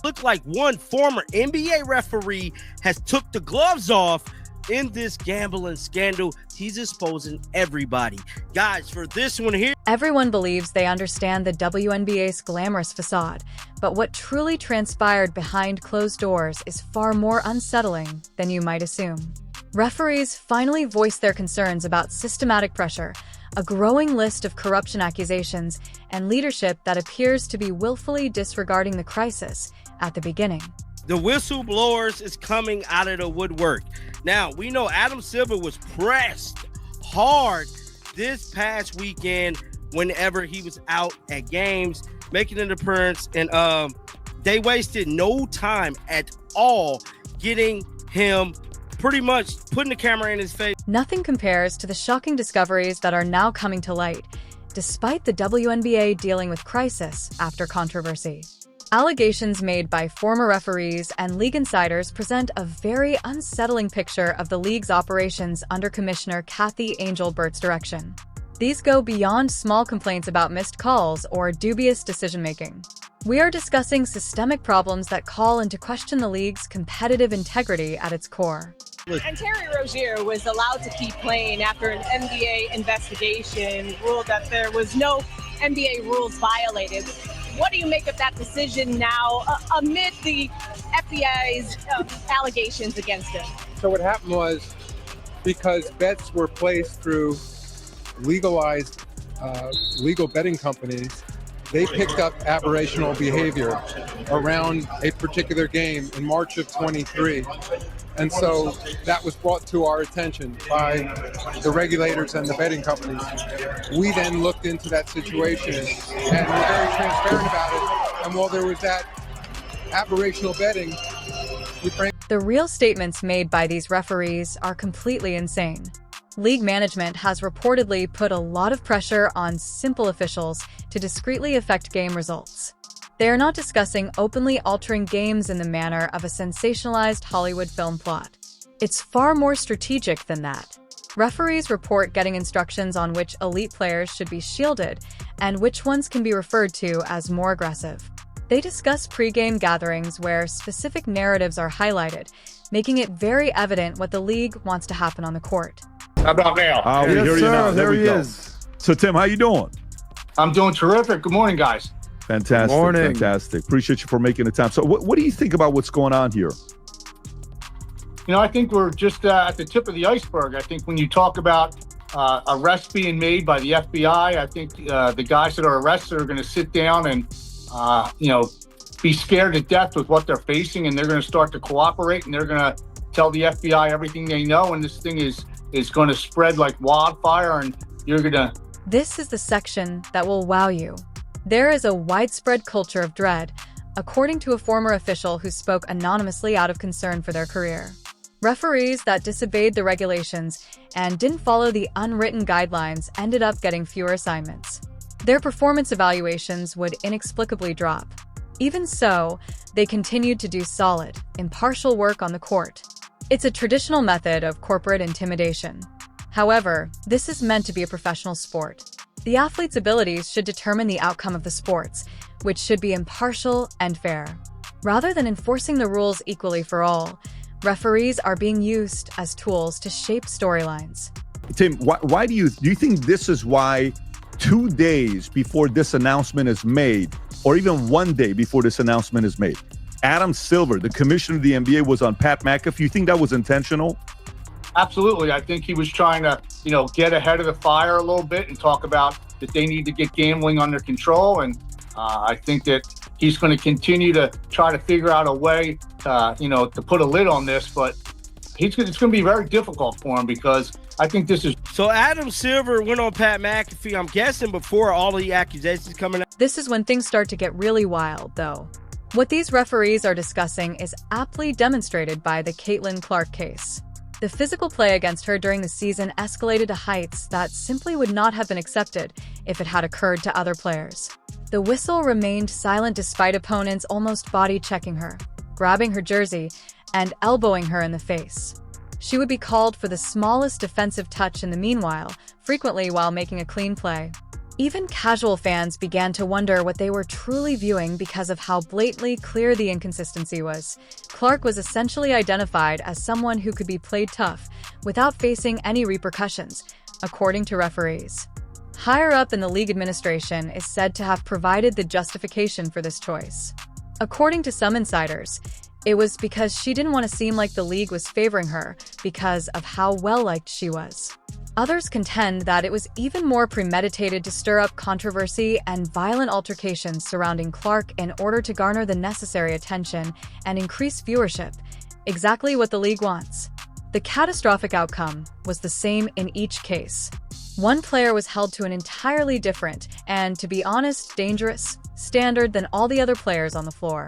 Looked like one former NBA referee has took the gloves off in this gambling scandal. He's exposing everybody. Guys, for this one here. Everyone believes they understand the WNBA's glamorous facade, but what truly transpired behind closed doors is far more unsettling than you might assume. Referees finally voiced their concerns about systematic pressure, a growing list of corruption accusations, and leadership that appears to be willfully disregarding the crisis at the beginning. The whistleblowers is coming out of the woodwork. Now, we know Adam Silver was pressed hard this past weekend whenever he was out at games, making an appearance, and they wasted no time at all getting him pretty much putting the camera in his face. Nothing compares to the shocking discoveries that are now coming to light, despite the WNBA dealing with crisis after controversy. Allegations made by former referees and league insiders present a very unsettling picture of the league's operations under Commissioner Kathy Angel-Burt's direction. These go beyond small complaints about missed calls or dubious decision-making. We are discussing systemic problems that call into question the league's competitive integrity at its core. And Terry Rozier was allowed to keep playing after an NBA investigation ruled that there was no NBA rules violated. What do you make of that decision now amid the FBI's allegations against him? So what happened was, because bets were placed through legalized legal betting companies, they picked up aberrational behavior around a particular game in March of 23. And so that was brought to our attention by the regulators and the betting companies. We then looked into that situation and were very transparent about it. And while there was that aberrational betting, the real statements made by these referees are completely insane. League management has reportedly put a lot of pressure on simple officials to discreetly affect game results. They are not discussing openly altering games in the manner of a sensationalized Hollywood film plot. It's far more strategic than that. Referees report getting instructions on which elite players should be shielded and which ones can be referred to as more aggressive. They discuss pre-game gatherings where specific narratives are highlighted, making it very evident what the league wants to happen on the court. How about now? We hear you now. There we go. So, Tim, how you doing? I'm doing terrific. Good morning, guys. Fantastic. Morning. Fantastic. Appreciate you for making the time. So what do you think about what's going on here? You know, I think we're just at the tip of the iceberg. I think when you talk about arrests being made by the FBI, I think the guys that are arrested are going to sit down and, be scared to death with what they're facing, and they're going to start to cooperate, and they're going to tell the FBI everything they know, and this thing is going to spread like wildfire, and you're going to... This is the section that will wow you. There is a widespread culture of dread, according to a former official who spoke anonymously out of concern for their career. Referees that disobeyed the regulations and didn't follow the unwritten guidelines ended up getting fewer assignments. Their performance evaluations would inexplicably drop. Even so, they continued to do solid, impartial work on the court. It's a traditional method of corporate intimidation. However, this is meant to be a professional sport. The athlete's abilities should determine the outcome of the sports, which should be impartial and fair. Rather than enforcing the rules equally for all, referees are being used as tools to shape storylines. Tim, why do you think this is why 2 days before this announcement is made, or even 1 day before this announcement is made, Adam Silver, the commissioner of the NBA, was on Pat McAfee? You think that was intentional? Absolutely. I think he was trying to, get ahead of the fire a little bit and talk about that they need to get gambling under control. And I think that he's going to continue to try to figure out a way, to put a lid on this. But it's going to be very difficult for him because I think this is... So Adam Silver went on Pat McAfee, I'm guessing, before all the accusations coming out. This is when things start to get really wild, though. What these referees are discussing is aptly demonstrated by the Caitlin Clark case. The physical play against her during the season escalated to heights that simply would not have been accepted if it had occurred to other players. The whistle remained silent despite opponents almost body-checking her, grabbing her jersey, and elbowing her in the face. She would be called for the smallest defensive touch in the meanwhile, frequently while making a clean play. Even casual fans began to wonder what they were truly viewing because of how blatantly clear the inconsistency was. Clark was essentially identified as someone who could be played tough without facing any repercussions, according to referees. Higher up in the league administration is said to have provided the justification for this choice. According to some insiders, it was because she didn't want to seem like the league was favoring her because of how well-liked she was. Others contend that it was even more premeditated to stir up controversy and violent altercations surrounding Clark in order to garner the necessary attention and increase viewership, exactly what the league wants. The catastrophic outcome was the same in each case. One player was held to an entirely different, and to be honest, dangerous, standard than all the other players on the floor.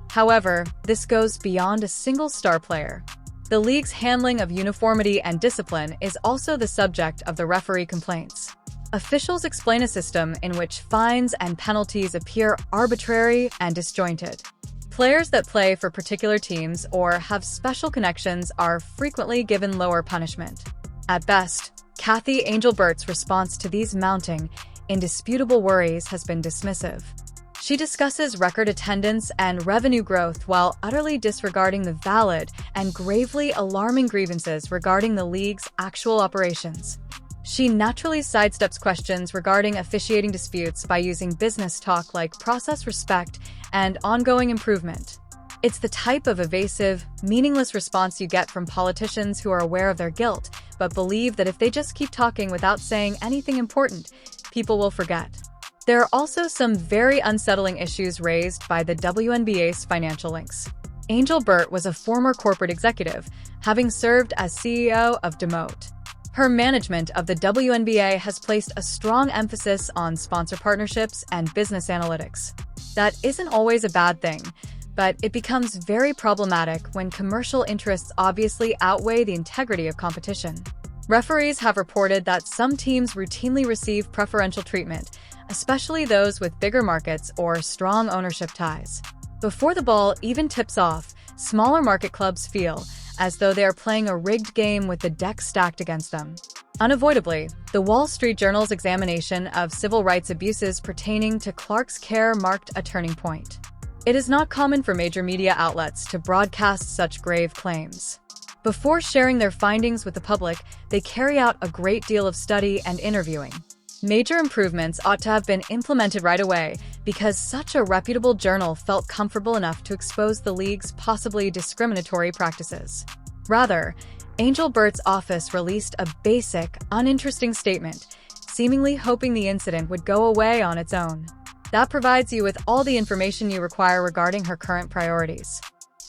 However, this goes beyond a single star player. The league's handling of uniformity and discipline is also the subject of the referee complaints. Officials explain a system in which fines and penalties appear arbitrary and disjointed. Players that play for particular teams or have special connections are frequently given lower punishment. At best, Kathy Angel Burt's response to these mounting, indisputable worries has been dismissive. She discusses record attendance and revenue growth while utterly disregarding the valid and gravely alarming grievances regarding the league's actual operations. She naturally sidesteps questions regarding officiating disputes by using business talk like process respect and ongoing improvement. It's the type of evasive, meaningless response you get from politicians who are aware of their guilt, but believe that if they just keep talking without saying anything important, people will forget. There are also some very unsettling issues raised by the WNBA's financial links. Angel Burt was a former corporate executive, having served as CEO of Demote. Her management of the WNBA has placed a strong emphasis on sponsor partnerships and business analytics. That isn't always a bad thing, but it becomes very problematic when commercial interests obviously outweigh the integrity of competition. Referees have reported that some teams routinely receive preferential treatment, especially those with bigger markets or strong ownership ties. Before the ball even tips off, smaller market clubs feel as though they are playing a rigged game with the deck stacked against them. Unavoidably, the Wall Street Journal's examination of civil rights abuses pertaining to Clark's care marked a turning point. It is not common for major media outlets to broadcast such grave claims. Before sharing their findings with the public, they carry out a great deal of study and interviewing. Major improvements ought to have been implemented right away because such a reputable journal felt comfortable enough to expose the league's possibly discriminatory practices. Rather, Angel Burt's office released a basic, uninteresting statement, seemingly hoping the incident would go away on its own. That provides you with all the information you require regarding her current priorities.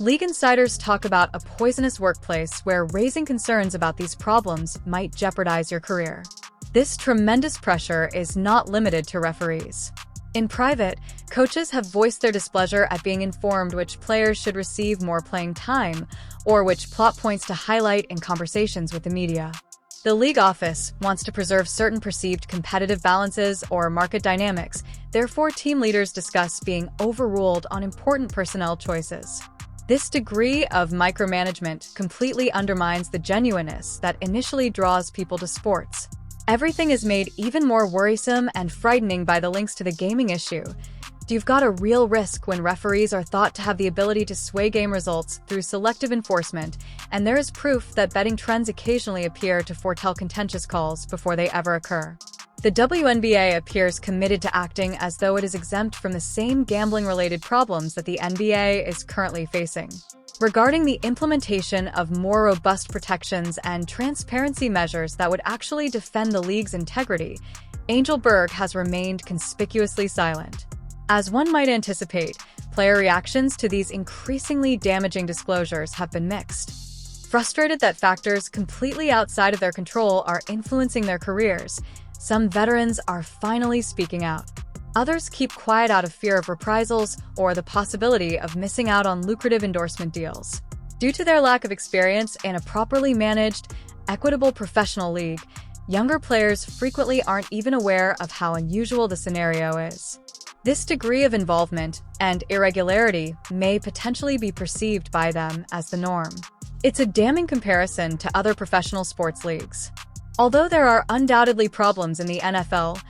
League insiders talk about a poisonous workplace where raising concerns about these problems might jeopardize your career. This tremendous pressure is not limited to referees. In private, coaches have voiced their displeasure at being informed which players should receive more playing time or which plot points to highlight in conversations with the media. The league office wants to preserve certain perceived competitive balances or market dynamics, therefore team leaders discuss being overruled on important personnel choices. This degree of micromanagement completely undermines the genuineness that initially draws people to sports. Everything is made even more worrisome and frightening by the links to the gaming issue. You've got a real risk when referees are thought to have the ability to sway game results through selective enforcement, and there is proof that betting trends occasionally appear to foretell contentious calls before they ever occur. The WNBA appears committed to acting as though it is exempt from the same gambling-related problems that the NBA is currently facing. Regarding the implementation of more robust protections and transparency measures that would actually defend the league's integrity, Angel Berg has remained conspicuously silent. As one might anticipate, player reactions to these increasingly damaging disclosures have been mixed. Frustrated that factors completely outside of their control are influencing their careers, some veterans are finally speaking out. Others keep quiet out of fear of reprisals or the possibility of missing out on lucrative endorsement deals. Due to their lack of experience in a properly managed, equitable professional league, younger players frequently aren't even aware of how unusual the scenario is. This degree of involvement and irregularity may potentially be perceived by them as the norm. It's a damning comparison to other professional sports leagues. Although there are undoubtedly problems in the NFL,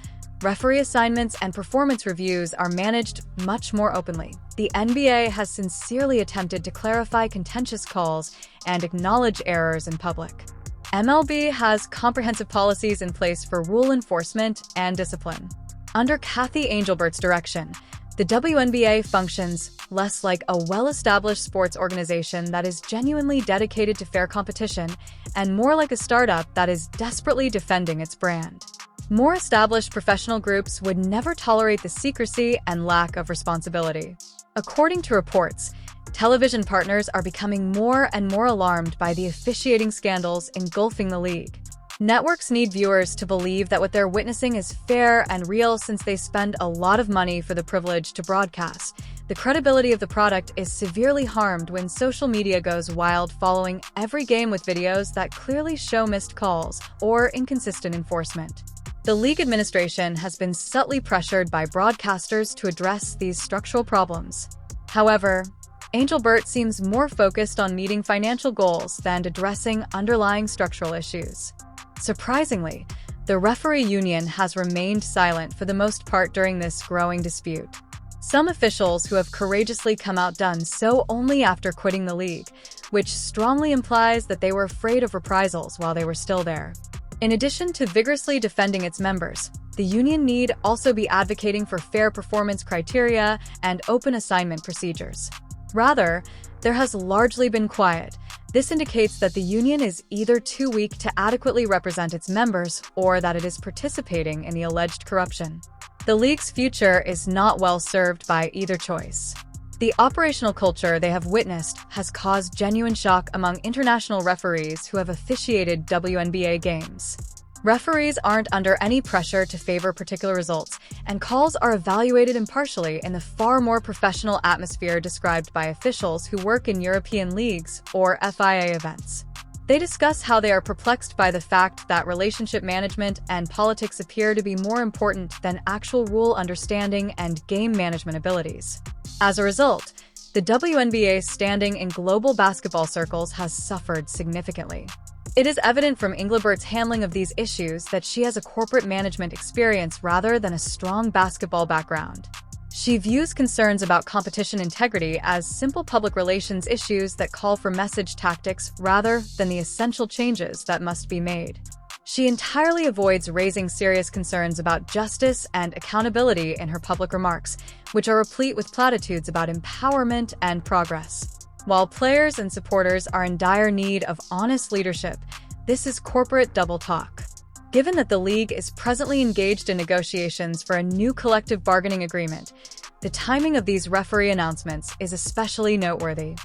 Referee assignments and performance reviews are managed much more openly. The NBA has sincerely attempted to clarify contentious calls and acknowledge errors in public. MLB has comprehensive policies in place for rule enforcement and discipline. Under Kathy Angelbert's direction, the WNBA functions less like a well-established sports organization that is genuinely dedicated to fair competition and more like a startup that is desperately defending its brand. More established professional groups would never tolerate the secrecy and lack of responsibility. According to reports, television partners are becoming more and more alarmed by the officiating scandals engulfing the league. Networks need viewers to believe that what they're witnessing is fair and real since they spend a lot of money for the privilege to broadcast. The credibility of the product is severely harmed when social media goes wild following every game with videos that clearly show missed calls or inconsistent enforcement. The league administration has been subtly pressured by broadcasters to address these structural problems. However, Angelbert seems more focused on meeting financial goals than addressing underlying structural issues. Surprisingly, the referee union has remained silent for the most part during this growing dispute. Some officials who have courageously come out done so only after quitting the league, which strongly implies that they were afraid of reprisals while they were still there. In addition to vigorously defending its members, the union need also be advocating for fair performance criteria and open assignment procedures. Rather, there has largely been quiet. This indicates that the union is either too weak to adequately represent its members or that it is participating in the alleged corruption. The league's future is not well served by either choice. The operational culture they have witnessed has caused genuine shock among international referees who have officiated WNBA games. Referees aren't under any pressure to favor particular results, and calls are evaluated impartially in the far more professional atmosphere described by officials who work in European leagues or FIA events. They discuss how they are perplexed by the fact that relationship management and politics appear to be more important than actual rule understanding and game management abilities. As a result, the WNBA's standing in global basketball circles has suffered significantly. It is evident from Anglebert's handling of these issues that she has a corporate management experience rather than a strong basketball background. She views concerns about competition integrity as simple public relations issues that call for message tactics rather than the essential changes that must be made. She entirely avoids raising serious concerns about justice and accountability in her public remarks, which are replete with platitudes about empowerment and progress. While players and supporters are in dire need of honest leadership, this is corporate double talk. Given that the league is presently engaged in negotiations for a new collective bargaining agreement, the timing of these referee announcements is especially noteworthy.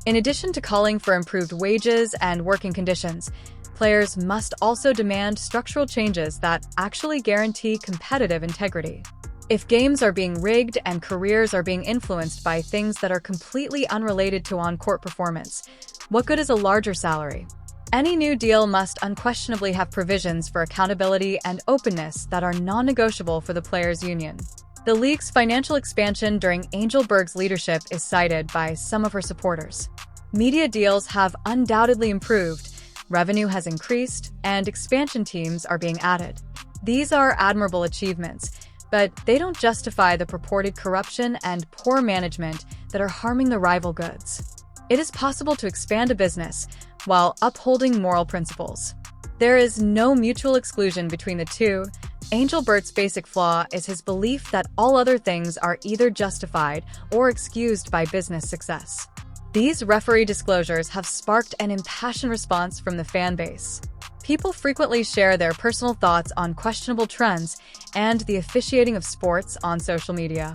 In addition to calling for improved wages and working conditions, players must also demand structural changes that actually guarantee competitive integrity. If games are being rigged and careers are being influenced by things that are completely unrelated to on-court performance, what good is a larger salary? Any new deal must unquestionably have provisions for accountability and openness that are non-negotiable for the players' union. The league's financial expansion during Angelbert's leadership is cited by some of her supporters. Media deals have undoubtedly improved, revenue has increased, and expansion teams are being added. These are admirable achievements, but they don't justify the purported corruption and poor management that are harming the rival goods. It is possible to expand a business while upholding moral principles. There is no mutual exclusion between the two. Angelbert's basic flaw is his belief that all other things are either justified or excused by business success. These referee disclosures have sparked an impassioned response from the fan base. People frequently share their personal thoughts on questionable trends and the officiating of sports on social media.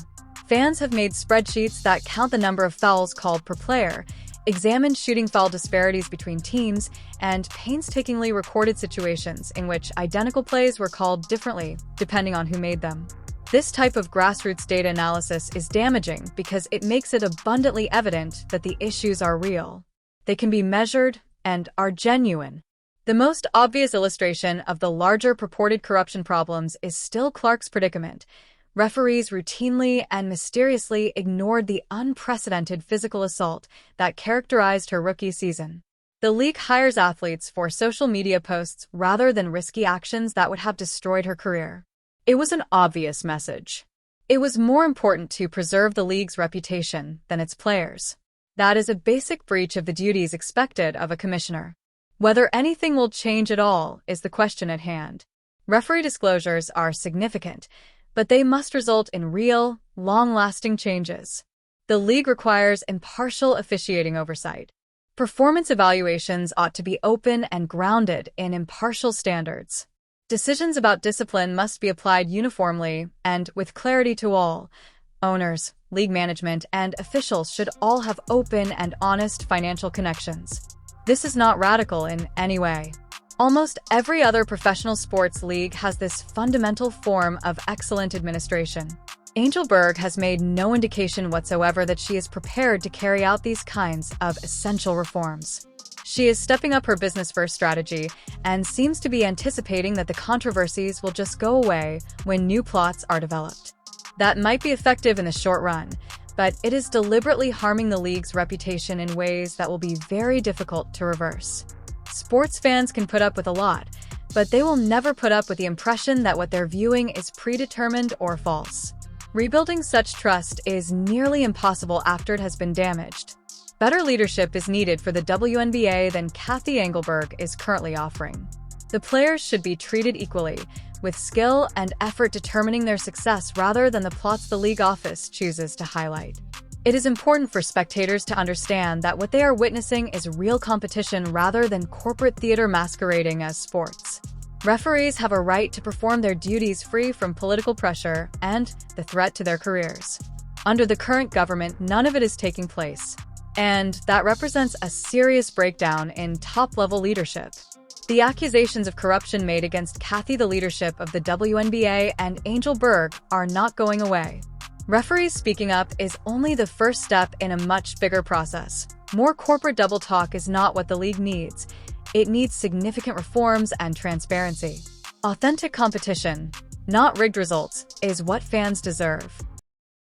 Fans have made spreadsheets that count the number of fouls called per player, examined shooting foul disparities between teams, and painstakingly recorded situations in which identical plays were called differently, depending on who made them. This type of grassroots data analysis is damaging because it makes it abundantly evident that the issues are real. They can be measured and are genuine. The most obvious illustration of the larger purported corruption problems is still Clark's predicament. Referees routinely and mysteriously ignored the unprecedented physical assault that characterized her rookie season. The league hires athletes for social media posts rather than risky actions that would have destroyed her career. It was an obvious message. It was more important to preserve the league's reputation than its players. That is a basic breach of the duties expected of a commissioner. Whether anything will change at all is the question at hand. Referee disclosures are significant, but they must result in real, long-lasting changes. The league requires impartial officiating oversight. Performance evaluations ought to be open and grounded in impartial standards. Decisions about discipline must be applied uniformly and with clarity to all. Owners, league management, and officials should all have open and honest financial connections. This is not radical in any way. Almost every other professional sports league has this fundamental form of excellent administration. Angelberg has made no indication whatsoever that she is prepared to carry out these kinds of essential reforms. She is stepping up her business-first strategy and seems to be anticipating that the controversies will just go away when new plots are developed. That might be effective in the short run, but it is deliberately harming the league's reputation in ways that will be very difficult to reverse. Sports fans can put up with a lot, but they will never put up with the impression that what they're viewing is predetermined or false. Rebuilding such trust is nearly impossible after it has been damaged. Better leadership is needed for the WNBA than Cathy Engelberg is currently offering. The players should be treated equally, with skill and effort determining their success rather than the plots the league office chooses to highlight. It is important for spectators to understand that what they are witnessing is real competition rather than corporate theater masquerading as sports. Referees have a right to perform their duties free from political pressure and the threat to their careers. Under the current government, none of it is taking place. And that represents a serious breakdown in top-level leadership. The accusations of corruption made against Cathy, the leadership of the WNBA, and Angelberg are not going away. Referees speaking up is only the first step in a much bigger process. More corporate double talk is not what the league needs. It needs significant reforms and transparency. Authentic competition, not rigged results, is what fans deserve.